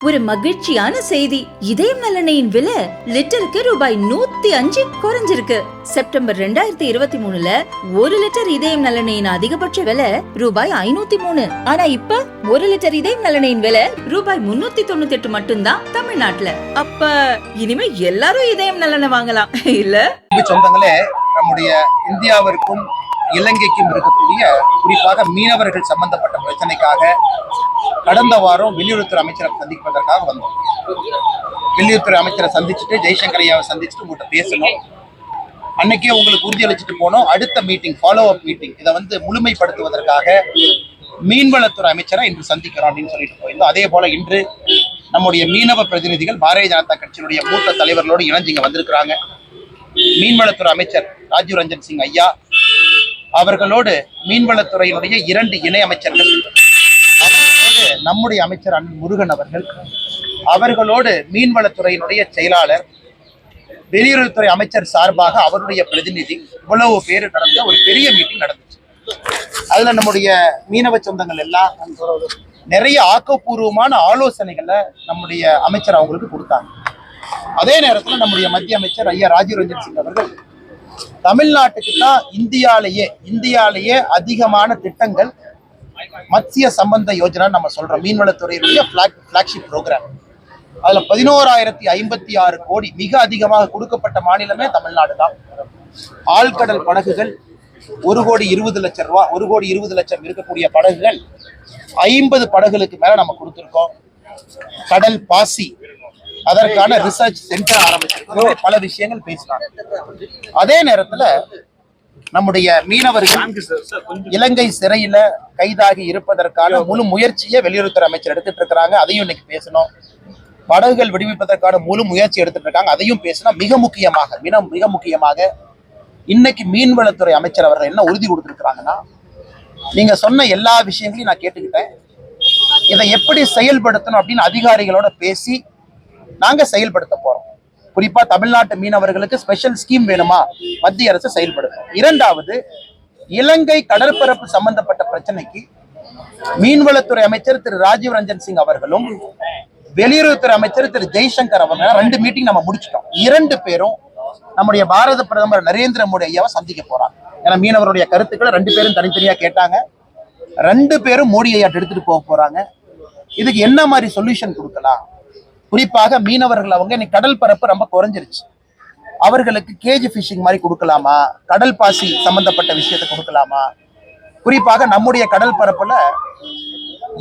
ஒரு மகிழ்ச்சியான செய்தி. இதயம் நல்லெண்ணெயின் விலை லிட்டருக்கு ரூபாய் 105 குறைஞ்சிருக்கு. செப்டம்பர் 2023ல 1 லிட்டர் இதயம் நல்லெண்ணெயின் அதிகபட்ச விலை ரூபாய் 503. ஆனா இப்ப 1 லிட்டர் இதயம் நல்லெண்ணெயின் விலை ரூபாய் 398 மட்டும்தான் தமிழ்நாட்டுல. அப்ப இனிமே எல்லாரும் இதயம் நல்லெண்ணெய் வாங்கலாம் இல்ல? சொந்தங்களே, நம்முடைய இந்தியாவிற்கும் இலங்கைக்கும் இருக்கக்கூடிய குறிப்பாக மீனவர்கள் சம்பந்தப்பட்ட பிரச்சனைக்காக கடந்த வாரம் வெளியுறவுத்துறை அமைச்சரை சந்திப்பதற்காக வந்தோம். வெளியுறவுத்துறை அமைச்சரை சந்திச்சுட்டு ஜெய்சங்கர் ஐயாவை சந்திச்சுட்டு உங்கள்கிட்ட பேசணும். அன்னைக்கே உங்களுக்கு உறுதி அளிச்சுட்டு போனோம். அடுத்த மீட்டிங், ஃபாலோ அப் மீட்டிங், இதை முழுமைப்படுத்துவதற்காக மீன்வளத்துறை அமைச்சரை இன்று சந்திக்கிறோம் அப்படின்னு சொல்லிட்டு போயிருந்தோம். அதே போல இன்று நம்முடைய மீனவ பிரதிநிதிகள் பாரதிய ஜனதா கட்சியினுடைய மூத்த தலைவர்களோடு இணைஞ்சு இங்க வந்திருக்கிறாங்க. மீன்வளத்துறை அமைச்சர் ராஜீவ் ரஞ்சன் சிங் ஐயா அவர்களோடு மீன்வளத்துறையினுடைய 2 இணை அமைச்சர்கள், நம்முடைய அமைச்சர் அண்ணன் முருகன் அவர்களோடு மீன்வளத்துறையினுடைய செயலாளர், வெளியுறவுத்துறை அமைச்சர் சார்பாக அவருடைய பிரதிநிதி, இவ்வளவு பேர் நடந்த ஒரு பெரிய மீட்டிங் நடந்துச்சு. அதுல நம்முடைய மீனவ சொந்தங்கள் எல்லாம் நிறைய ஆக்கப்பூர்வமான ஆலோசனைகளை நம்முடைய அமைச்சர் அவங்களுக்கு கொடுத்தாங்க. அதே நேரத்தில் நம்முடைய மத்திய அமைச்சர் ஐயா ராஜீவ் ரஞ்சன் சிங் அவர்கள் தமிழ்நாட்டுக்கு தான் இந்தியாலேயே அதிகமான திட்டங்கள் மத்திய சம்பந்த யோஜனா நம்ம சொல்றோம், மீன்வளத்துறையினுடைய பிளாக்ஷிப் ப்ரோக்ராம். அதுல 11,056 கோடி மிக அதிகமாக கொடுக்கப்பட்ட மாநிலமே தமிழ்நாடு தான். ஆழ்கடல் படகுகள் 1,20,00,000 ரூபாய், 1,20,00,000 இருக்கக்கூடிய படகுகள் 50 படகுகளுக்கு மேல நம்ம கொடுத்துருக்கோம். கடல் பாசி, அதற்கான ரிசர்ச் சென்டர் ஆரம்பிச்சிருக்கோம். பல விஷயங்கள் பேசினாங்க. அதே நேரத்துல நம்முடைய மீனவர்கள் இலங்கை சிறையில கைதாகி இருப்பதற்கான முழு முயற்சியை வெளியுறவுத்துறை அமைச்சர் எடுத்துட்டு இருக்கிறாங்க. அதையும் இன்னைக்கு பேசணும். படகுகள் விடுவிப்பதற்கான முழு முயற்சி எடுத்துட்டு இருக்காங்க. அதையும் பேசணும். மிக முக்கியமாக இன்னைக்கு மீன்வளத்துறை அமைச்சர் அவர்கள் என்ன உறுதி கொடுத்திருக்கிறாங்கன்னா, நீங்க சொன்ன எல்லா விஷயங்களையும் நான் கேட்டுக்கிட்டேன், இதை எப்படி செயல்படுத்தணும் அப்படின்னு அதிகாரிகளோட பேசி நாங்க செயல்படுத்த போறோம். குறிப்பா தமிழ்நாட்டு மீனவர்களுக்கு ஸ்பெஷல் ஸ்கீம் வேணுமா, மத்திய அரசு செயல்படுத்தும். 2வது, இலங்கை கடற்பரப்பு சம்பந்தப்பட்ட பிரச்சனைக்கு மீன்வளத்துறை அமைச்சர் திரு ராஜீவ் ரஞ்சன் சிங் அவர்களும் வெளியுறவுத்துறை அமைச்சர் திரு ஜெய்சங்கர் அவர்கள் 2 மீட்டிங் நம்ம முடிச்சிட்டோம். 2 பேரும் நம்முடைய பாரத பிரதமர் நரேந்திர மோடி ஐயாவை சந்திக்க போறாங்க. ஏன்னா மீனவருடைய கருத்துக்களை 2 பேரும் தனித்தனியா கேட்டாங்க. 2 பேரும் மோடி ஐயா எடுத்துட்டு போக போறாங்க. இதுக்கு என்ன மாதிரி சொல்யூஷன் கொடுக்கலாம், குறிப்பாக மீனவர்கள் அவங்க இன்னைக்கு கடல் பரப்பு ரொம்ப குறைஞ்சிருச்சு, அவர்களுக்கு கேஜ் ஃபிஷிங் மாதிரி கொடுக்கலாமா, கடல் பாசி சம்பந்தப்பட்ட விஷயத்தை கொடுக்கலாமா, குறிப்பாக நம்முடைய கடல் பரப்புல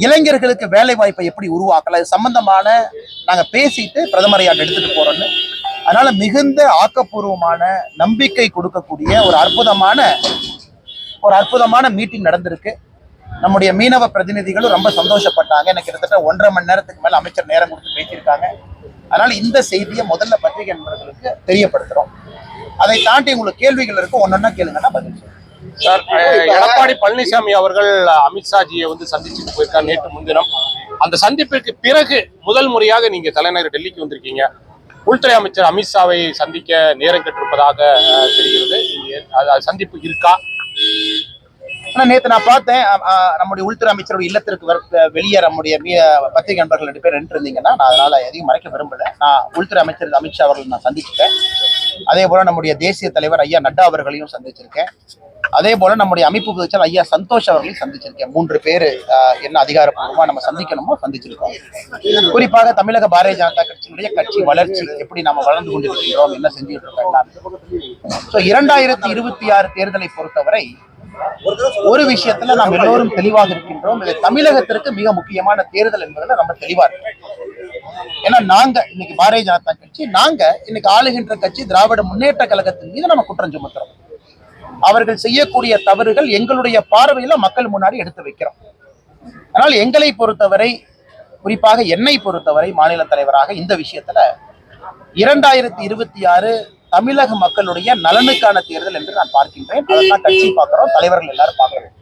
இளைஞர்களுக்கு வேலை வாய்ப்பை எப்படி உருவாக்கலாம், இது சம்பந்தமான நாங்க பேசிட்டு பிரதமர் ஐயா எடுத்துட்டு போறோம்னு. அதனால மிகுந்த ஆக்கப்பூர்வமான நம்பிக்கை கொடுக்கக்கூடிய ஒரு அற்புதமான மீட்டிங் நடந்திருக்கு. நம்முடைய மீனவ பிரதிநிதிகளும் ரொம்ப சந்தோஷப்பட்டாங்க. எனக்கு கிட்டத்தட்ட 1.5 மணி நேரத்துக்கு மேல அமைச்சர் நேரம் கொடுத்து பேசியிருக்காங்க. அதனால இந்த செய்தியை முதல்ல பத்திரிகை நண்பர்களுக்கு தெரியப்படுத்துறோம். அதை தாண்டி உங்களுக்கு கேள்விகள் இருக்கும், ஒன்னொன்னா கேளுங்கன்னா பதில் சொல்லுங்க. சார், எடப்பாடி பழனிசாமி அவர்கள் அமித்ஷாஜியை சந்திச்சுட்டு போயிருக்காங்க நேற்று முன்தினம். அந்த சந்திப்பிற்கு பிறகு முதல் முறையாக நீங்க தலைநகர் டெல்லிக்கு வந்திருக்கீங்க. உள்துறை அமைச்சர் அமித்ஷாவை சந்திக்க நேரம் கேட்டிருப்பதாக தெரிகிறது. சந்திப்பு இருக்கா? ஆனா நேற்று நான் பார்த்தேன், நம்முடைய உள்துறை அமைச்சருடைய இல்லத்திற்கு வெளியே நம்முடைய பத்திரிகை நண்பர்கள் 2 பேர் இருந்தீங்கன்னா, நான் அதனால எதையும் மறைக்க விரும்பல. நான் உள்துறை அமைச்சர் அமித்ஷா அவர்கள் நான் சந்திச்சிட்டேன். அதே போல நம்முடைய தேசிய தலைவர் ஐயா நட்டா அவர்களையும் சந்திச்சிருக்கேன். அதே போல நம்முடைய அமைப்பு பொதுச்செயலாளர் ஐயா சந்தோஷ் அவர்களையும் சந்திச்சிருக்கேன். 3 பேர் என்ன அதிகாரப்பூர்வமா நம்ம சந்திக்கணுமோ சந்திச்சிருக்கோம். குறிப்பாக தமிழக பாரதிய ஜனதா கட்சியினுடைய கட்சி வளர்ச்சி எப்படி நம்ம வளர்ந்து கொண்டிருக்கிறோம், என்ன செஞ்சுட்டு இருக்கோம். 2026 தேர்தலை பொறுத்தவரை ஒரு விஷயத்துல நாம் எல்லோரும் தெளிவாக இருக்கின்றோம். இது தமிழகத்திற்கு மிக முக்கியமான தேர்தல் என்பதுல நம்ம தெளிவா இருக்கோம். ஏன்னா நாங்க இன்னைக்கு பாரதிய ஜனதா கட்சி, நாங்க இன்னைக்கு ஆளுகின்ற கட்சி திராவிட முன்னேற்ற கழகத்தின் மீது நம்ம குற்றம் சுமத்துறோம். அவர்கள் செய்யக்கூடிய தவறுகள் எங்களுடைய பார்வையில மக்கள் முன்னாடி எடுத்து வைக்கிறோம். அதனால் எங்களை பொறுத்தவரை, குறிப்பாக என்னை பொறுத்தவரை மாநில தலைவராக இந்த விஷயத்துல 2026 தமிழக மக்களுடைய நலனுக்கான தேர்தல் என்று நான் பார்க்கின்றேன். அதான் கட்சி பார்க்கிறோம், தலைவர்கள் எல்லாரும் பார்க்கிறோம்.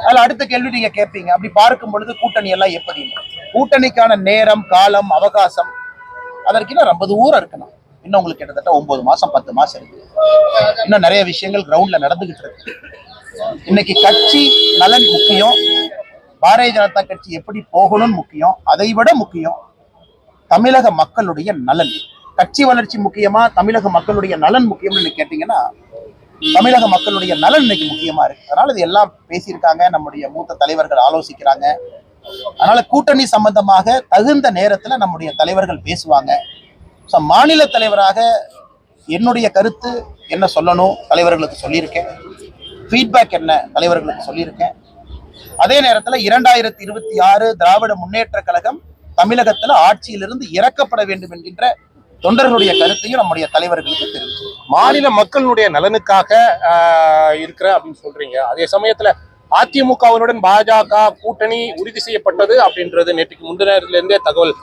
அதுல அடுத்த கேள்வி நீங்க கேட்பீங்க, அப்படி பார்க்கும் பொழுது கூட்டணி எல்லாம் எப்படி? கூட்டணிக்கான நேரம், காலம், அவகாசம் அதற்கு இன்னும் ரொம்ப தூரம் இருக்கணும். இன்னும் உங்களுக்கு கிட்டத்தட்ட 9 மாசம் 10 மாசம் இருக்கு. இன்னும் நிறைய விஷயங்கள் கிரவுண்ட்ல நடந்துகிட்டு இருக்கு. இன்னைக்கு கட்சி நலன் முக்கியம். பாரதிய ஜனதா கட்சி எப்படி போகணும்னு முக்கியம். அதை விட முக்கியம் தமிழக மக்களுடைய நலன். கட்சி வளர்ச்சி முக்கியமா, தமிழக மக்களுடைய நலன் முக்கியம்னு கேட்டீங்கன்னா தமிழக மக்களுடைய நலன் இன்னைக்கு முக்கியமா இருக்கு. அதனால இது எல்லாம் பேசியிருக்காங்க, நம்முடைய மூத்த தலைவர்கள் ஆலோசிக்கிறாங்க. அதனால கூட்டணி சம்பந்தமாக தகுந்த நேரத்துல நம்முடைய தலைவர்கள் பேசுவாங்க. ஸோ மாநில தலைவராக என்னுடைய கருத்து என்ன சொல்லணும் தலைவர்களுக்கு சொல்லியிருக்கேன். ஃபீட்பேக் என்ன தலைவர்களுக்கு சொல்லியிருக்கேன். அதே நேரத்தில் 2026 திராவிட முன்னேற்ற கழகம் தமிழகத்துல ஆட்சியிலிருந்து இறக்கப்பட வேண்டும் என்கின்ற தொண்டர்களுடைய கருத்தையும் நம்முடைய தலைவர்களுக்கு தெரிவிச்சு. மாநில மக்களுடைய நலனுக்காக இருக்கிற அப்படின்னு சொல்றீங்க. அதே சமயத்துல அதிமுகவினுடன் பாஜக கூட்டணி உறுதி செய்யப்பட்டது அப்படின்றது நேற்றுக்கு முந்தினத்துல இருந்தே தகவல்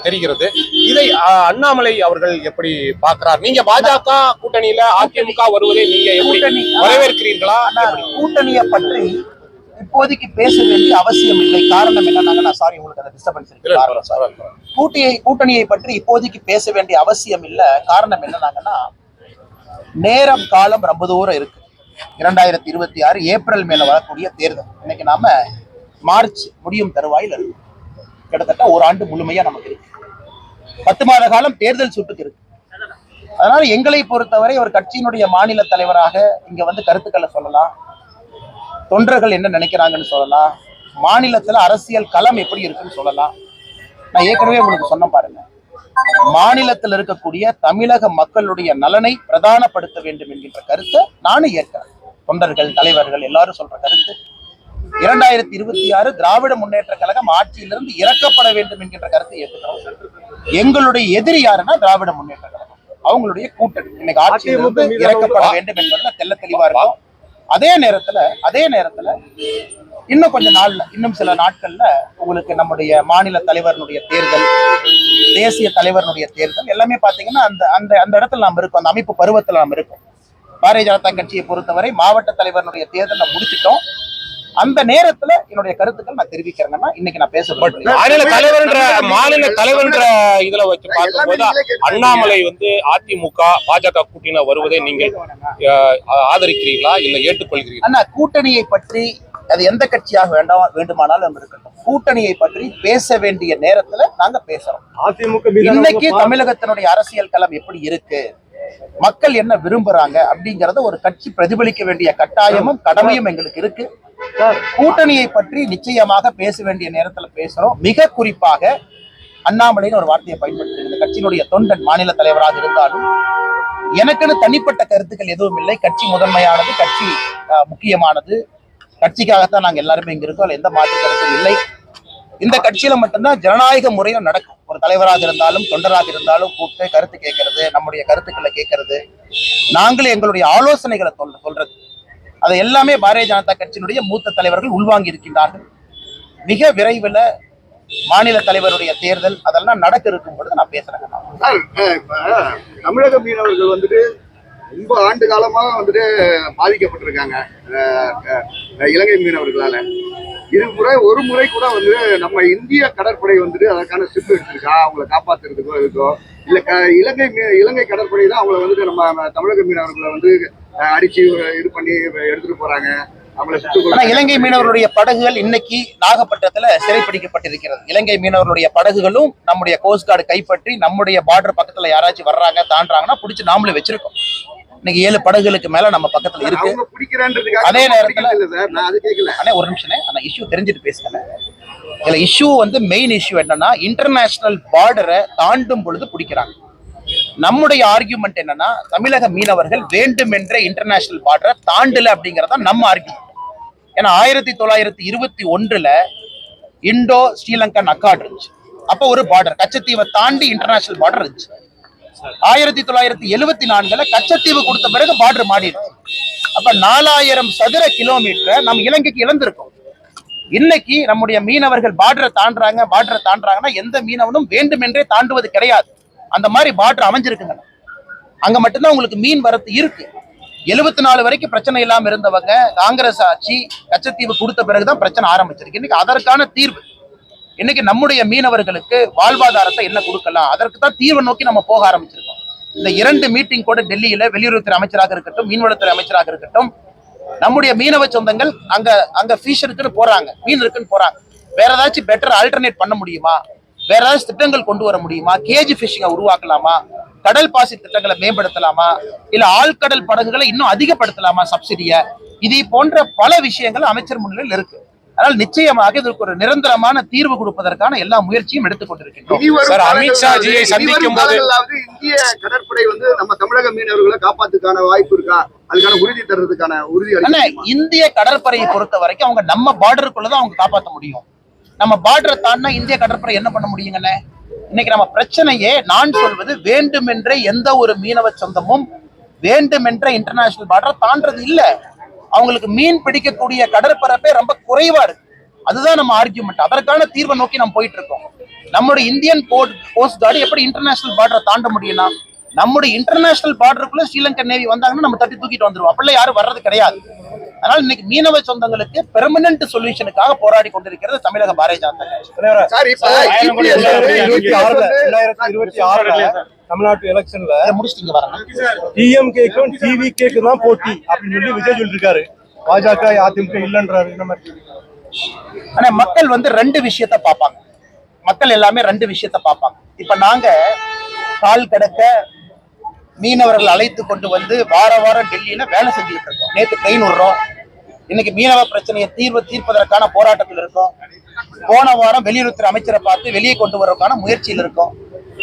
தெரிகிறது. இதை அண்ணாமலை அவர்கள் எப்படி பார்க்கிறார்? நீங்க பாஜக கூட்டணியில அதிமுக வருவதை நீங்க எப்படி வரவேற்கிறீர்களா? கூட்டணியை பற்றி இப்போதைக்கு பேச வேண்டிய அவசியம் இல்லை. காரணம் என்னன்னா, சாரி உங்களுக்கு அந்த டிஸ்டர்பன்ஸ் இருக்கு. கூட்டணியை பற்றி இப்போதைக்கு பேச வேண்டிய அவசியம் இல்லை. காரணம் என்னன்னாங்கன்னா, நேரம் காலம் ரொம்ப தூரம் இருக்கு. 2026 ஏப்ரல் மேல வரக்கூடிய தேர்தல். இன்னைக்கு நாம மார்ச் முடியும் தருவாயில் இருக்கு. கிட்டத்தட்ட ஒரு ஆண்டு முழுமையா நமக்கு இருக்கு. 10 மாத காலம் தேர்தல் சுட்டுக்கு இருக்கு. அதனால எங்களை பொறுத்தவரை ஒரு கட்சியினுடைய மாநில தலைவராக இங்க வந்து கருத்துக்களை சொல்லலாம், தொண்டர்கள் என்ன நினைக்கிறாங்கன்னு சொல்லலாம், மாநிலத்துல அரசியல் களம் எப்படி இருக்குன்னு சொல்லலாம். நான் ஏற்கனவே உங்களுக்கு சொன்ன பாருங்க, மாநிலத்தில் இருக்கக்கூடிய தமிழக மக்களுடைய நலனை பிரதானப்படுத்த வேண்டும் என்கின்ற கருத்தை நானும் ஏற்கிறேன். தொண்டர்கள் தலைவர்கள் எல்லாரும் சொல்ற கருத்து 2026 திராவிட முன்னேற்ற கழகம் ஆட்சியிலிருந்து இறக்கப்பட வேண்டும் என்கின்ற கருத்தை ஏற்றுக்கிறோம். எங்களுடைய எதிரி யாருன்னா திராவிட முன்னேற்ற கழகம், அவங்களுடைய கூட்டணி இன்னைக்கு ஆட்சியிலிருந்து இறக்கப்பட வேண்டும் என்பதுல தெல்ல தெளிவா இருக்கும். அதே நேரத்துல இன்னும் கொஞ்ச நாள்ல, இன்னும் சில நாட்கள்ல உங்களுக்கு நம்முடைய மாநில தலைவர்களுடைய தேர்தல், தேசிய தலைவர்களுடைய தேர்தல் எல்லாமே பாத்தீங்கன்னா அந்த இடத்துல நாம் இருக்கோம். அந்த அமைப்பு பருவத்தில் நாம் இருக்கோம். பாரதிய ஜனதா கட்சியை பொறுத்தவரை மாவட்ட தலைவர்களுடைய தேர்தல் நம்ம முடிச்சிட்டோம். அந்த நேரத்துல என்னுடைய கருத்துக்கள் நான் தெரிவிக்கிறேன்னா இன்னைக்கு நான் பேச மாநில தலைவர்ன்ற இதுல வச்சு பார்க்கும்போது அண்ணாமலை வந்து அதிமுக பாஜக கூட்டணி வருவதை நீங்கள் ஆதரிக்கிறீர்களா இல்ல ஏற்றுக்கொள்கிறீர்களா? அண்ணா, கூட்டணியை பற்றி அது எந்த கட்சியாக வேண்டுமானாலும் இருக்கட்டும், கூட்டணியை பற்றி பேச வேண்டிய நேரத்துல நாங்க பேசுறோம். இன்னைக்கு தமிழகத்தினுடைய அரசியல் களம் எப்படி இருக்கு, மக்கள் என்ன விரும்புறாங்க அப்படிங்கறத ஒரு கட்சி பிரதிபலிக்க வேண்டிய கட்டாயமும் கடமையும் எங்களுக்கு இருக்கு. கூட்டணியை பற்றி நிச்சயமாக பேச வேண்டிய நேரத்துல பேசுறோம். மிக குறிப்பாக அண்ணாமலைன்னு ஒரு வார்த்தையை பயன்படுத்தி, இந்த கட்சியினுடைய தொண்டன் மாநில தலைவராக இருந்தாலும் எனக்குன்னு தனிப்பட்ட கருத்துக்கள் எதுவும் இல்லை. கட்சி முதன்மையானது, கட்சி முக்கியமானது, கட்சிக்காகத்தான் நாங்க எல்லாருமே இங்க இருக்கோம். எந்த மாற்று கருத்தும் இல்லை. இந்த கட்சியில மட்டும்தான் ஜனநாயக முறையும் நடக்கும். ஒரு தலைவராக இருந்தாலும் தொண்டராக இருந்தாலும் கூப்பிட்டு கருத்து கேட்கறது, நம்முடைய கருத்துக்களை கேட்கறது, நாங்களே எங்களுடைய ஆலோசனைகளை சொல்றது, அதை எல்லாமே பாரதிய ஜனதா கட்சியினுடைய மூத்த தலைவர்கள் உள்வாங்கி இருக்கின்றார்கள். மிக விரைவில் மாநில தலைவருடைய தேர்தல் அதெல்லாம் நடக்க இருக்கும் பொழுது நான் பேசுறேன். தமிழக மீனவர்கள் வந்துட்டு ரொம்ப ஆண்டு காலமாக வந்துட்டு பாதிக்கப்பட்டிருக்காங்க இலங்கை மீனவர்களால. ஒரு முறை கூட வந்து நம்ம இந்திய கடற்படை வந்துட்டு அதற்கான ஸ்டெப் எடுத்திருக்கா அவங்களை காப்பாத்துறதுக்கோ இருக்கோ, இல்ல இலங்கை கடற்படை தான் அவங்களை வந்துட்டு நம்ம தமிழக மீனவர்களை வந்து அடிச்சு இது பண்ணி எடுத்துட்டு போறாங்க. இலங்கை மீனவர்களுடைய படகுகள் இன்னைக்கு நாகப்பட்டினத்துல சிறைப்பிடிக்கப்பட்டிருக்கிறது. இலங்கை மீனவர்களுடைய படகுகளும் நம்முடைய கோஸ்ட் கார்டு கைப்பற்றி நம்முடைய பார்டர் பக்கத்துல யாராச்சும் வர்றாங்க தாண்டாங்கன்னா பிடிச்சி நாமளே வச்சிருக்கோம். இன்னைக்கு 7 படகுகளுக்கு மேல நம்ம பக்கத்துல இருக்கு. அதே நேரத்துல ஒரு நிமிஷம் இஷ்யூ தெரிஞ்சுட்டு பேசுறேன். இதுல இஷ்யூ வந்து மெயின் இஷ்யூ என்னன்னா, இன்டர்நேஷனல் பார்டரை தாண்டும் பொழுது பிடிக்கிறாங்க. நம்முடைய ஆர்கியூமெண்ட் என்னன்னா, தமிழக மீனவர்கள் வேண்டுமென்ற இன்டர்நேஷனல் பார்டரை தாண்டல அப்படிங்கறத நம்ம ஆர்கியூமெண்ட். ஏன்னா 1921 இண்டோ ஸ்ரீலங்கன் அக்கார்டு இருந்துச்சு. அப்போ ஒரு பார்டர் கச்சத்தீவை தாண்டி இன்டர்நேஷனல் பார்டர் இருந்துச்சு. 1974 கச்சத்தீவு கொடுத்த பிறகு பார்டர் மாறிடுச்சு. அப்ப 4000 சதுர கிலோமீட்டரை நம்ம இலங்கைக்கு இழந்திருக்கோம். இன்னைக்கு நம்முடைய மீனவர்கள் பார்டரை தாண்டாங்கன்னா எந்த மீனவனும் வேண்டுமென்றே தாண்டுவது கிடையாது. அந்த மாதிரி பார்டர் அமைஞ்சிருக்குங்க. அங்க மட்டும்தான் உங்களுக்கு மீன் வரத்து இருக்கு. 74 வரைக்கும் பிரச்சனை இல்லாம இருந்தவங்க காங்கிரஸ் ஆட்சி கச்சத்தீவு கொடுத்த பிறகுதான் பிரச்சனை ஆரம்பிச்சிருக்கு. இன்னைக்கு அதற்கான தீர்வு, இன்னைக்கு நம்முடைய மீனவர்களுக்கு வாழ்வாதாரத்தை என்ன கொடுக்கலாம், அதற்கு தான் தீர்வை நோக்கி நம்ம போக ஆரம்பிச்சிருக்கோம். இந்த 2 மீட்டிங் கூட டெல்லியில வெளியுறவுத்துறை அமைச்சராக இருக்கட்டும், மீன்வளத்துறை அமைச்சராக இருக்கட்டும், நம்முடைய மீனவ சொந்தங்கள் அங்க அங்க ஃபிஷ் இருக்குன்னு போறாங்க, மீன் இருக்குன்னு போறாங்க. வேற ஏதாச்சும் பெட்டர் ஆல்டர்னேட் பண்ண முடியுமா? வேற ஏதாச்சும் திட்டங்கள் கொண்டு வர முடியுமா? கேஜி ஃபிஷிங்கை உருவாக்கலாமா? கடல் பாசி திட்டங்களை மேம்படுத்தலாமா? இல்ல ஆழ்கடல் படகுகளை இன்னும் அதிகப்படுத்தலாமா சப்சிடிய? இது போன்ற பல விஷயங்கள் அமைச்சர் முன்னிலையில் இருக்கு. அதனால் நிச்சயமாக இதற்கு ஒரு நிரந்தரமான தீர்வு கொடுப்பதற்கான எல்லா முயற்சியும் எடுத்துக் கொண்டிருக்கின்றோம். சார், அமித்ஷாஜியை சந்திக்கும் போது இந்திய கடற்படை வந்து நம்ம தமிழக மீனவர்களை காப்பாத்துக்கான வாய்ப்பு இருக்கா? அதுக்கான உறுதி தர்றதுக்கான உறுதி இந்திய கடற்படையை பொறுத்த வரைக்கும் அவங்க நம்ம பார்டருக்குள்ளதான் அவங்க காப்பாற்ற முடியும். நம்ம பார்டரை தாண்டினா இந்திய கடற்படை என்ன பண்ண முடியுங்கண்ணே? இன்னைக்கு நம்ம பிரச்சனையே, நான் சொல்வது, வேண்டுமென்றே எந்த ஒரு மீனவ சொந்தமும் வேண்டுமென்ற இன்டர்நேஷனல் பார்டரை தாண்டது இல்ல. அவங்களுக்கு மீன் பிடிக்கக்கூடிய கடற்பரப்பே ரொம்ப குறைவா இருக்கு. அதுதான் நம்ம ஆர்கியூமெண்ட். அதற்கான தீர்வை நோக்கி நம்ம போயிட்டு இருக்கோம். நம்முடைய இந்தியன் கோஸ்ட் கார்டு எப்படி இன்டர்நேஷனல் பார்டரை தாண்ட முடியும்னா, நம்முடைய இன்டர்நேஷனல் பார்டருக்குள்ள ஸ்ரீலங்கன் நேவி வந்தாங்கன்னா நம்ம தட்டி தூக்கிட்டு வந்துருவோம். அப்படிலாம் யாரும் வர்றது கிடையாது. அதனால இன்னைக்கு மீனவ சொந்தங்களுக்கு பெர்மனன்ட் சொல்யூஷனுக்காக போராடி கொண்டிருக்கிறது தமிழக பாரதிய ஜனதா கட்சி. தமிழ்நாட்டு எலெக்ஷன்ல முடிச்சிட்டீங்க வரேன். டிஎம்கேக்கும் டிவிகேக்கும் தான் போட்டி அப்படின்னு சொல்லி விஜய் சொல்லிருக்காரு. பாஜக அதிமுக இல்லன்றாரு. இந்த மாதிரி ஆனா மக்கள் வந்து ரெண்டு விஷயத்த பார்ப்பாங்க. மக்கள் எல்லாமே ரெண்டு விஷயத்த பார்ப்பாங்க. இப்ப நாங்க கால் கடக்க மீனவர்கள் அழைத்து கொண்டு வந்து வார வாரம் டெல்லியில வேலை செஞ்சுக்கிட்டு இருக்கோம். நேற்று ட்ரெயின் விடுறோம். இன்னைக்கு மீனவ பிரச்சனையை தீர்ப்பதற்கான போராட்டத்தில் இருக்கோம். போன வாரம் வெளியுறவுத்துறை அமைச்சரை பார்த்து வெளியே கொண்டு வரதுக்கான முயற்சியில் இருக்கோம்.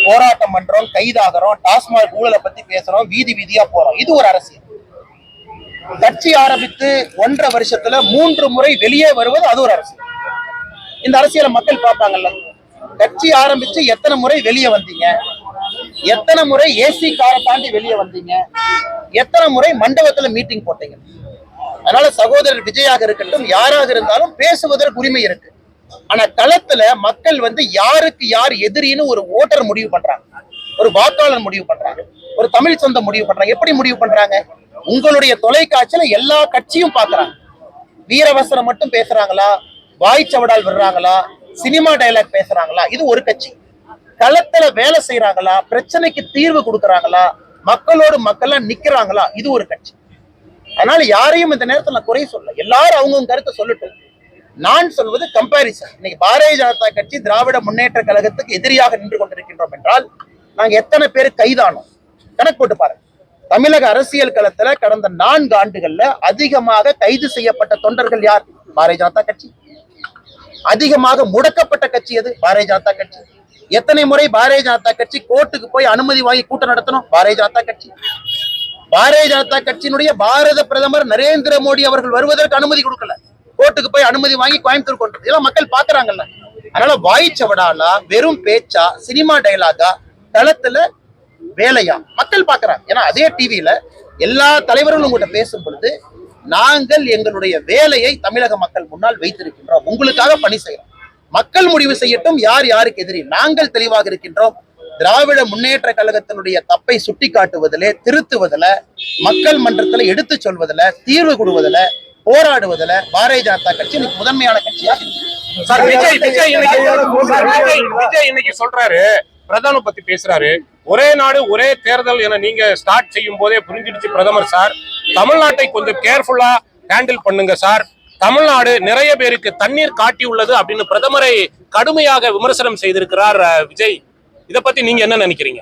போராட்டம் பண்றோம், கைதாகிறோம், டாஸ்மாக் ஊழலை பத்தி பேசுறோம், வீதி வீதியா போறோம். இது ஒரு அரசியல். கட்சி ஆரம்பித்து 1.5 வருஷத்துல 3 முறை வெளியே வருவது அது ஒரு அரசியல். இந்த அரசியலை மக்கள் பார்ப்பாங்கல்ல. கட்சி ஆரம்பிச்சு எத்தனை முறை வெளியே வந்தீங்க? எத்தனை முறை ஏசி காரை தாண்டி வெளியே வந்தீங்க? எத்தனை முறை மண்டபத்துல மீட்டிங் போட்டீங்க? அதனால சகோதரர் விஜயாக இருக்கட்டும், யாராக இருந்தாலும் பேசுவதற்கு உரிமை இருக்கு. ஆனா களத்துல மக்கள் வந்து யாருக்கு யார் எதிரின்னு ஒரு ஓட்டர் முடிவு பண்றாங்க, ஒரு வாக்காளர் முடிவு பண்றாங்க, ஒரு தமிழ் சொந்தம் முடிவு பண்றாங்க. எப்படி முடிவு பண்றாங்க? உங்களுடைய தொலைக்காட்சியில எல்லா கட்சியும் பாக்குறாங்க. வீரவசனம் மட்டும் பேசுறாங்களா, வாய்ச்சவடால் விடுறாங்களா, சினிமா டயலாக் பேசுறாங்களா? இது ஒரு கட்சி. களத்துல வேலை செய்யறாங்களா, பிரச்சனைக்கு தீர்வு கொடுக்கறாங்களா, மக்களோடு மக்களா நிக்கிறாங்களா? இது ஒரு கட்சி. அதனால யாரையும் இந்த நேரத்தில் நான் குறை சொல்ல, எல்லாரும் அவங்கவுங்க கருத்தை சொல்லட்டு. நான் சொல்வது கம்பாரிசன். இன்னைக்கு பாரதிய ஜனதா கட்சி திராவிட முன்னேற்ற கழகத்துக்கு எதிரியாக நின்று கொண்டிருக்கின்றோம் என்றால் நாங்க எத்தனை பேர் கைதானோம் கணக்கு போட்டு பாருங்க. தமிழக அரசியல் களத்துல கடந்த 4 ஆண்டுகள்ல அதிகமாக கைது செய்யப்பட்ட தொண்டர்கள் யார்? பாரதிய ஜனதா கட்சி. அதிகமாக முடக்கப்பட்ட கட்சி எது? பாரதிய ஜனதா கட்சி. எத்தனை முறை பாரதிய ஜனதா கட்சி கோர்ட்டுக்கு போய் அனுமதி வாங்கி கூட்டம் நடத்தணும்? பாரதிய ஜனதா கட்சி. பாரதிய ஜனதா கட்சியினுடைய பாரத பிரதமர் நரேந்திர மோடி அவர்கள் வருவதற்கு அனுமதி கொடுக்கல, கோர்ட்டுக்கு போய் அனுமதி வாங்கி கோயம்புத்தூர் கொண்டு இதெல்லாம் மக்கள் பாக்குறாங்கல்ல. அதனால வாய்ச்சவடாலா, வெறும் பேச்சா, சினிமா டயலாகா, களத்துல வேலையா மக்கள் பாக்குறாங்க. ஏன்னா அதே டிவியில எல்லா தலைவர்களும் உங்கள்கிட்ட பேசும் பொழுது நாங்கள் எங்களுடைய வேலையை தமிழக மக்கள் முன்னால் வைத்திருக்கின்றோம், உங்களுக்காக பணி செய்யறோம், மக்கள் முடிவு செய்யட்டும் யார் யாருக்கு எதிரி. நாங்கள் தெளிவாக இருக்கின்றோம். திராவிட முன்னேற்ற கழகத்தினுடைய தப்பை சுட்டி காட்டுவதிலே, திருத்துவதில், மக்கள் மன்றத்துல எடுத்து சொல்வதில், தீர்வு கொடுவதில், போராடுவதில் பாரதிய ஜனதா கட்சி முதன்மையான கட்சியா. சார், விஜய் இன்னைக்கு சொல்றாரு, பிரதமர் பத்தி பேசுறாரு. ஒரே நாடு ஒரே தேர்தல் என நீங்க ஸ்டார்ட் செய்யும் போதே புரிஞ்சிடுச்சு பிரதமர் சார். தமிழ்நாட்டை கொஞ்சம் கேர்ஃபுல்லா ஹேண்டில் பண்ணுங்க சார். தமிழ்நாடு நிறைய பேருக்கு தண்ணீர் காட்டி உள்ளது அப்படின்னு பிரதமரை கடுமையாக விமர்சனம் செய்திருக்கிறார் விஜய். இதை பத்தி நீங்க என்ன நினைக்கிறீங்க?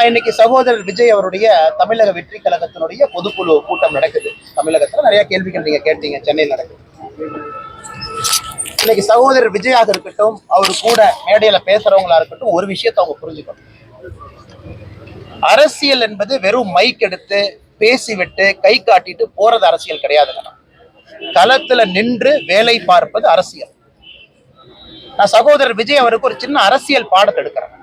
இன்னைக்கு சகோதரர் விஜய் அவருடைய தமிழக வெற்றி கழகத்தினுடைய பொதுக்குழு கூட்டம் நடக்குது. தமிழகத்துல நிறைய கேள்விகள் நீங்க கேட்டீங்க, சென்னையில் நடக்குது. இன்னைக்கு சகோதரர் விஜயாக இருக்கட்டும், அவரு கூட மேடையில பேசுறவங்களா இருக்கட்டும், ஒரு விஷயத்தை அவங்க புரிஞ்சுக்கணும். அரசியல் என்பது வெறும் மைக் எடுத்து பேசிவிட்டு கை காட்டிட்டு போறது அரசியல் கிடையாதுங்க. களத்துல நின்று வேலை பார்ப்பது அரசியல். நான் சகோதரர் விஜய் அவருக்கு ஒரு சின்ன அரசியல் பாடத்தை எடுக்கிறேன்.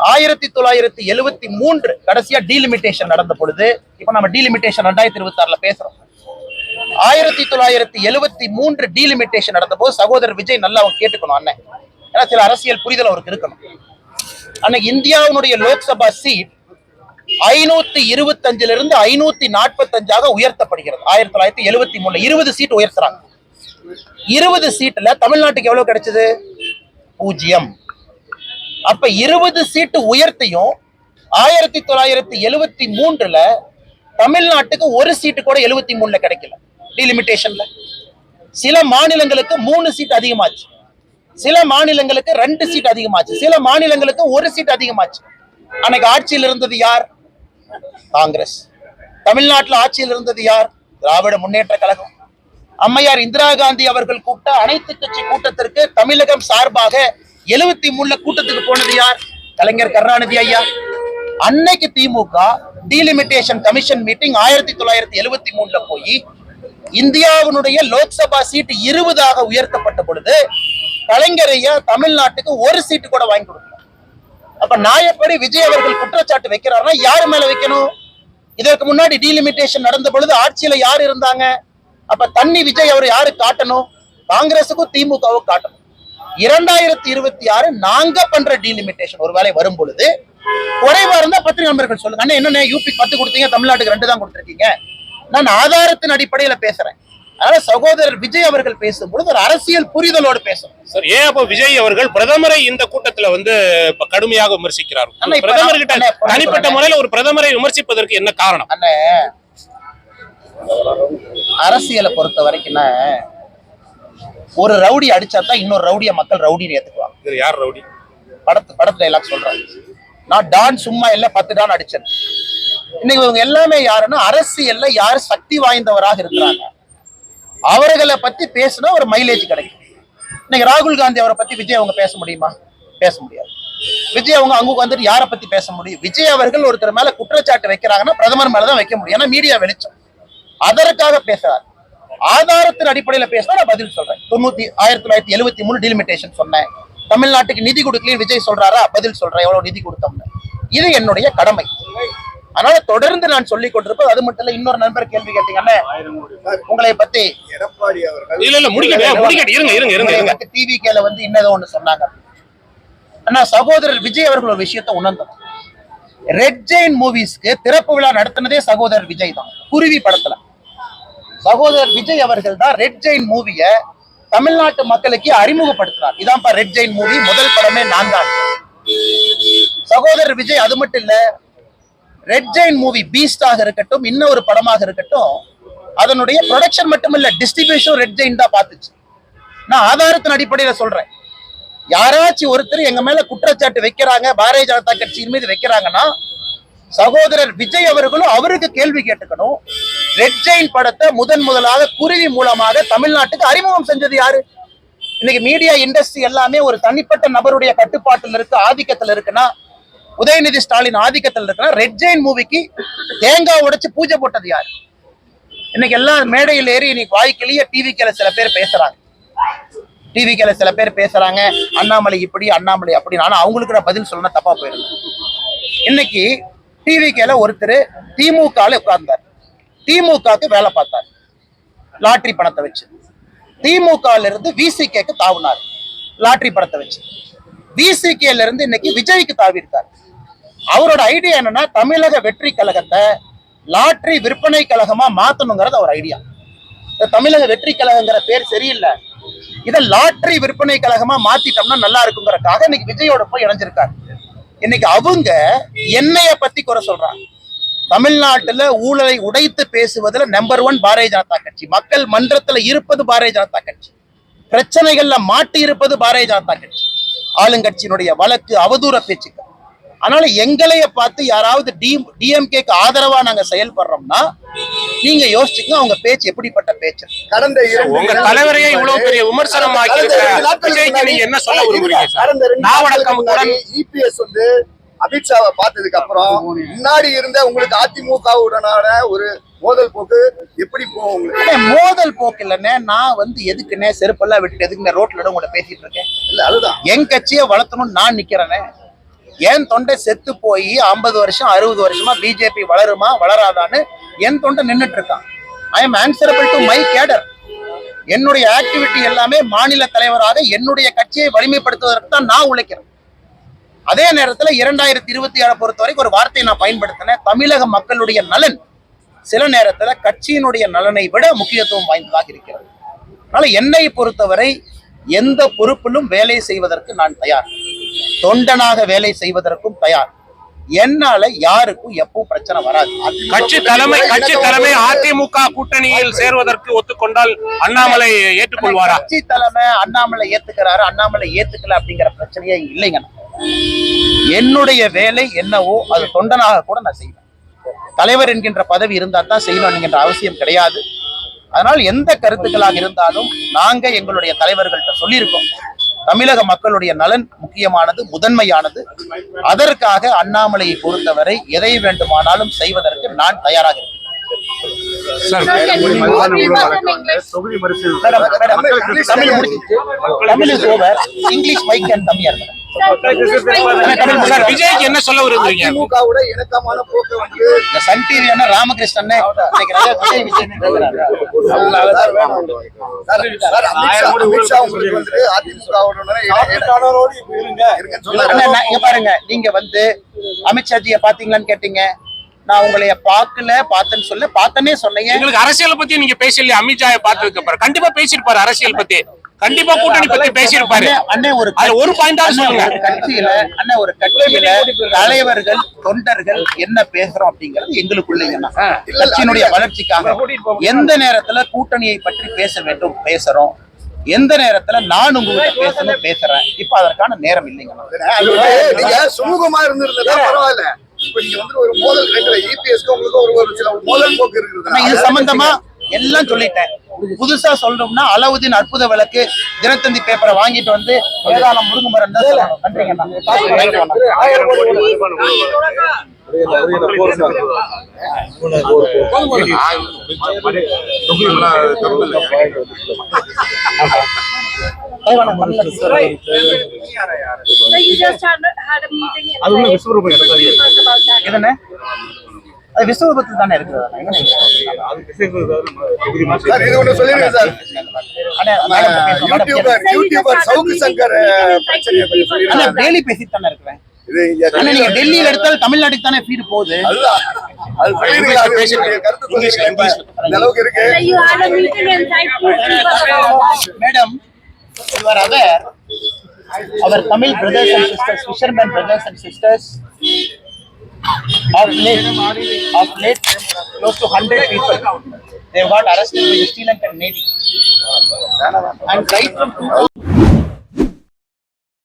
1973 கடைசியா டீலிமிட்டேஷன் நடந்த பொழுது, இப்ப நம்ம டீலிமிட்டேஷன் 2026 பேசுறோம். 1973 டீலிமிட்டேஷன் நடந்த போது சகோதரர் விஜய் நல்லா அவங்க கேட்டுக்கணும் அண்ணன், ஏன்னா சில அரசியல் புரிதல் அவருக்கு இருக்கணும். அன்னைக்கு இந்தியாவுடைய லோக்சபா சீட் 525 இருந்து 545 உயர்த்தப்படுகிறது. 1973 20 சீட் உயர்த்துறாங்க. 20 சீட்ல தமிழ்நாட்டுக்கு எவ்வளவு கிடைச்சது? 0. அப்ப 20 சீட்டு உயர்த்தியும் 1973 தமிழ்நாட்டுக்கு ஒரு சீட்டு கூட 73ல கிடைக்கல டீலிமிட்டேஷன்ல. சில மாநிலங்களுக்கு 3 சீட் அதிகமாச்சு, சில மாநிலங்களுக்கு 2 சீட் அதிகமாச்சு, சில மாநிலங்களுக்கு 1 சீட் அதிகமாச்சு. அன்னைக்கு ஆட்சியில் இருந்தது யார்? காங்கிரஸ். தமிழ்நாட்டில் ஆட்சியில் இருந்தது யார்? திராவிட முன்னேற்ற கழகம். அம்மையார் இந்திரா காந்தி அவர்கள் கூட்ட அனைத்து கட்சி கூட்டத்திற்கு தமிழகம் சார்பாக 73ல கூட்டத்துக்கு போனது யார்? கலைஞர் கருணாநிதி ஐயா. அன்னைக்கு திமுக டீலிமிட்டேஷன் கமிஷன் மீட்டிங் 1973ல போய் இந்தியாவினுடைய லோக்சபா சீட்டு 20ஆக உயர்த்தப்பட்ட பொழுது கலைஞர் ஐயா தமிழ்நாட்டுக்கு 1 சீட்டு கூட வாங்கி கொடுக்கல. அப்ப நியாயப்படி விஜய் அவர்கள் குற்றச்சாட்டு வைக்கிறாருன்னா யாரு மேல வைக்கணும்? இதற்கு முன்னாடி டீலிமிட்டேஷன் நடந்த பொழுது ஆட்சியில யார் இருந்தாங்க? அப்ப தண்ணி விஜய் அவர் யாரு காட்டணும்? காங்கிரசுக்கும் திமுகவும் காட்டணும். 2026 நாங்க பண்ற டீலிமிட்டேஷன் ஒருவேளை வரும் பொழுது குறைவா இருந்தா பத்திரிகை நண்பர்கள் சொல்லுங்க, அண்ணா என்ன யூபி 10 கொடுத்தீங்க, தமிழ்நாட்டுக்கு 2 தான் கொடுத்திருக்கீங்க. நான் ஆதாரத்தின் அடிப்படையில பேசுறேன். அதனால சகோதரர் விஜய் அவர்கள் பேசும்பொழுது ஒரு அரசியல் புரிதலோடு பேசணும். சார், ஏன் அப்போ விஜய் அவர்கள் பிரதமரை இந்த கூட்டத்துல வந்து கடுமையாக விமர்சிக்கிறார்? பிரதமர் கிட்ட தனிப்பட்ட முறையில ஒரு பிரதமரை விமர்சிப்பதற்கு என்ன காரணம்? அண்ணே, அரசியலை பொறுத்த வரைக்கும் ஒரு ரவுடி அடிச்சா தான் இன்னொரு ரவுடிய மக்கள் ரவுடின்னு ஏத்துக்குவாங்க. இது யார் ரவுடி? படத்துல எல்லாம் சொல்றாங்க, நான் டான் சும்மா இல்ல 10 டான் அடிச்சேன். இன்னைக்கு இவங்க எல்லாமே யாருன்னா அரசியல்ல யாரு சக்தி வாய்ந்தவராக இருக்கிறாங்க அவர்களை பத்தி பேசினா ஒரு மைலேஜ் கிடைக்கும். இன்னைக்கு ராகுல் காந்தி அவரை பத்தி விஜய் அவங்க பேச முடியுமா? பேச முடியாது. விஜய் அவங்க அங்க வந்துட்டு யாரை பத்தி பேச முடியும்? விஜய் அவர்கள் ஒருத்தர் மேல குற்றச்சாட்டு வைக்கிறாங்கன்னா பிரதமர் மேலதான் வைக்க முடியும். ஏன்னா மீடியா வெளிச்சம். அதற்காக பேசுறாரு. ஆதாரத்தின் அடிப்படையில பேசினா நான் பதில் சொல்றேன். 1973 டீலிமிட்டேஷன் சொன்னேன். தமிழ்நாட்டுக்கு நிதி கொடுக்கலையும் விஜய் சொல்றாரா? பதில் சொல்றேன் எவ்வளவு நிதி கொடுத்தோம்னு. இது என்னுடைய கடமை. அதனால தொடர்ந்து நான் சொல்லிக் கொண்டிருப்பது. அது மட்டும் இல்ல, இன்னொரு நண்பர் கேள்வி கேட்டீங்கல்ல உங்களை பத்தி. எடப்பாடி அவர்கள் இல்ல முடிக்கணும். டிவிகேல வந்து இன்னதோ ஒண்ணு சொன்னாங்க. ஆனா சகோதரர் விஜய் அவர்கள் ஒரு விஷயத்தை உணர்ந்தார். ரெட் ஜெயின் மூவிஸ்க்கு திறப்பு விழா நடத்தினதே சகோதரர் விஜய் தான். குருவி படத்துல சகோதரர் விஜய் அவர்கள் தான் ரெட் ஜெயின் மூவிய தமிழ்நாட்டு மக்களுக்கு அறிமுகப்படுத்தினார். இதான்ப்பா ரெட் ஜெயின் மூவி, முதல் படமே நான் தான். சகோதரர் விஜய் அது மட்டும் இல்ல, ரெட் ஜெயின் மூவி பீஸ்டாக இருக்கட்டும், இன்னொரு படமாக இருக்கட்டும், அதனுடைய ப்ரொடக்ஷன் மட்டும் இல்ல, டிஸ்ட்ரிபியூஷன் ரெட் ஜெயின் தான் பார்த்துச்சு. நான் ஆதாரத்தின் அடிப்படையில சொல்றேன். யாராச்சும் ஒருத்தர் எங்க மேல குற்றச்சாட்டு வைக்கிறாங்க, பாரதிய ஜனதா கட்சியின் மீது வைக்கிறாங்கன்னா சகோதரர் விஜய் அவர்களும் அவருக்கு கேள்வி கேட்டுக்கணும். ரெட் ஜெயின் படத்தை முதலாக குருவி மூலமாக தமிழ்நாட்டுக்கு அறிமுகம் செஞ்சது யாரு? இன்னைக்கு மீடியா இண்டஸ்ட்ரி எல்லாமே ஒரு தனிப்பட்ட நபருடைய கட்டுப்பாட்டில் இருக்கு, ஆதிக்கத்தில் இருக்குன்னா, உதயநிதி ஸ்டாலின் ஆதிக்கத்தில் இருக்குன்னா, ரெட் ஜெயின் மூவிக்கு தேங்காய் உடைச்சு பூஜை போட்டது யாரு? இன்னைக்கு எல்லாம் மேடையில் ஏறி இன்னைக்கு வாய்க்கிலேயே டிவிக்கேல சில பேர் பேசுறாங்க. டிவிக்கேல சில பேர் பேசுறாங்க, அண்ணாமலை இப்படி அண்ணாமலை அப்படி. ஆனா அவங்களுக்கு நான் பதில் சொல்லணும், தப்பா போயிருந்தேன். இன்னைக்கு டிவிக்கேல ஒருத்தர் திமுகல உட்கார்ந்தார். திமுகக்கு வேலை பார்த்தார் லாட்டரி பணத்தை வச்சு. திமுகல இருந்து விசிகேக்கு தாவுனார் லாட்டரி பணத்தை வச்சு. விசிகேல இருந்து இன்னைக்கு விஜய்க்கு தாவி இருக்கார். அவரோட ஐடியா என்னன்னா, தமிழக வெற்றி கழகத்தை லாட்டரி விற்பனை கழகமா மாத்தணுங்கிறது அவர் ஐடியா. தமிழக வெற்றி கழகங்கிற பேர் சரியில்லை, இதை லாட்டரி விற்பனை கழகமா மாத்திட்டோம்னா நல்லா இருக்குங்கிறதுக்காக இன்னைக்கு விஜயோட போய் இணைஞ்சிருக்காரு. இன்னைக்கு அவங்க என்னைய பத்தி குறை சொல்றாங்க. தமிழ்நாட்டுல ஊழலை உடைத்து பேசுவதில் நம்பர் 1 பாரதிய ஜனதா கட்சி. மக்கள் மன்றத்துல இருப்பது பாரதிய ஜனதா கட்சி. பிரச்சனைகள்ல மாட்டி இருப்பது பாரதிய ஜனதா கட்சி. ஆளுங்கட்சியினுடைய வழக்கு, அவதூற பேச்சுக்கள். அதனால எங்களைய பார்த்து யாராவது டிஎம்கேக்கு ஆதரவா நாங்க செயல்படுறோம்னா நீங்க யோசிச்சுங்க அவங்க பேச்சு எப்படிப்பட்ட பேச்சு. கடந்த உங்க தலைவரையே இவ்வளவு பெரிய விமர்சனமாக்கி என்ன சொல்ல விரும்புறீங்க? இபிஎஸ் வந்து அமித்ஷாவை பார்த்ததுக்கு அப்புறம் முன்னாடி இருந்த உங்களுக்கு அதிமுகவுடனான ஒரு மோதல் போக்கு எப்படி போகும் உங்களுக்கு? மோதல் போக்கு இல்லைன்னே, நான் வந்து எதுக்குன்னே செருப்பெல்லாம் விட்டுட்டு எதுக்குன்னே ரோட்ல உங்களை பேசிட்டு இருக்கேன். இல்ல அதுதான் என் கட்சியை வளர்த்தணும்னு நான் நிக்கிறேனே. என் தொண்டை செத்து போய் 50 வருஷம் 60 வருஷமா பிஜேபி வளருமா வளராதான்னு என் தொண்டை நின்றுட்டு இருக்கான். I am answerable to my cadre. என்னுடைய ஆக்டிவிட்டி எல்லாமே மாநில தலைவராக என்னுடைய கட்சியை வலிமைப்படுத்துவதற்கு தான் நான் உழைக்கிறேன். அதே நேரத்தில் 2027 பொறுத்த வரைக்கும் ஒரு வார்த்தையை நான் பயன்படுத்தினேன், தமிழக மக்களுடைய நலன் சில நேரத்துல கட்சியினுடைய நலனை விட முக்கியத்துவம் வாய்ந்ததாக இருக்கிறது. அதனால என்னை பொறுத்தவரை எந்த பொறுப்பிலும் வேலை செய்வதற்கு நான் தயார். தொண்டனாக வேலை செய்வதற்கும் தயார். என்னால யாருக்கும் எப்பவும் பிரச்சனை வராது. கட்சி தலைமை அதிமுக கூட்டணியில் சேர்வதற்கு ஒத்துக்கொண்டால் அண்ணாமலை ஏற்றுக்கொள்வாரா? கட்சி தலைமை அண்ணாமலை ஏத்துக்கிறாரு, அண்ணாமலை ஏத்துக்கல அப்படிங்கிற பிரச்சனையே இல்லைங்க. என்னுடைய வேலை என்னவோ அது தொண்டனாக கூட நான் செய்வேன். தலைவர் என்கின்ற பதவி இருந்தா தான் செய்யணும் என்கின்ற அவசியம் கிடையாது. அதனால் எந்த கருத்துக்களாக இருந்தாலும் நாங்க எங்களுடைய தலைவர்கள்ட்ட சொல்லியிருக்கோம். தமிழக மக்களுடைய நலன் முக்கியமானது, முதன்மையானது. அதற்காக அண்ணாமலையை பொறுத்தவரை எதை வேண்டுமானாலும் செய்வதற்கு நான் தயாராக இருக்கிறேன். English mic and Tamil. விஜய்க்கு என்ன சொல்ல விரும்புறீங்க? திமுகவோட இணக்கமான போக்கு வந்து சன் டிவி ராமகிருஷ்ணன் பாருங்க. நீங்க வந்து அமித்ஷாஜிய பாத்தீங்களான்னு கேட்டீங்க. நான் உங்களைய பார்த்தேன்னு சொல்ல பார்த்தனே சொன்னீங்க. எங்களுக்கு அரசியல் பத்தி நீங்க பேசலையே. அமித்ஷாயை பார்த்ததுக்கு அப்புறம் கண்டிப்பா பேசிருப்பாரு அரசியல் பத்தி, கண்டிப்பா கூட்டணி பத்தி பேசியிருப்பாரு. அண்ணே ஒரு பாயிண்டா சொல்லுங்க. ஒரு கட்சியில தலைவர்கள் தொண்டர்கள் என்ன பேசுறோம் அப்படிங்கிறது எங்களுக்குள்ளேங்கண்ணா. கட்சியினுடைய வளர்ச்சிக்காக எந்த நேரத்துல கூட்டணியை பற்றி பேச வேண்டும் பேசுறோம், எந்த நேரத்துல நான் உங்ககிட்ட பேசணும் பேசுறேன். இப்ப அதற்கான நேரம் இல்லைங்கண்ணா. நீங்க சுமூகமா இருந்திருந்தா பரவாயில்ல. இப்ப நீங்க வந்து ஒரு மோதல் இபிஎஸ்க்கு உங்களுக்கு ஒரு சில மோதல் போக்கு இருக்குது. இது சம்பந்தமா எல்லாம் சொல்லிட்டேன். புதுசா சொல்லணும்னா அலாவுதீன் அற்புத விளக்கு தினத்தந்தி பேப்பரை வாங்கிட்டு வந்து வேதாளம் முருகுமரன் தான் சொல்லணும். நன்றிங்கண்ணா. விஸ்வரூபத்தில் தானே இருக்குது. டெய்லி பேசிட்டு தானே இருக்கிறேன். நீங்க டெல்லியில எடுத்தாலும் தமிழ்நாட்டுக்கு தானே ஃபீடு போகுது. Madam, our Tamil brothers and sisters, fishermen brothers and sisters, of late, close to 100 people, they got arrested by the Sri Lankan Navy. And right from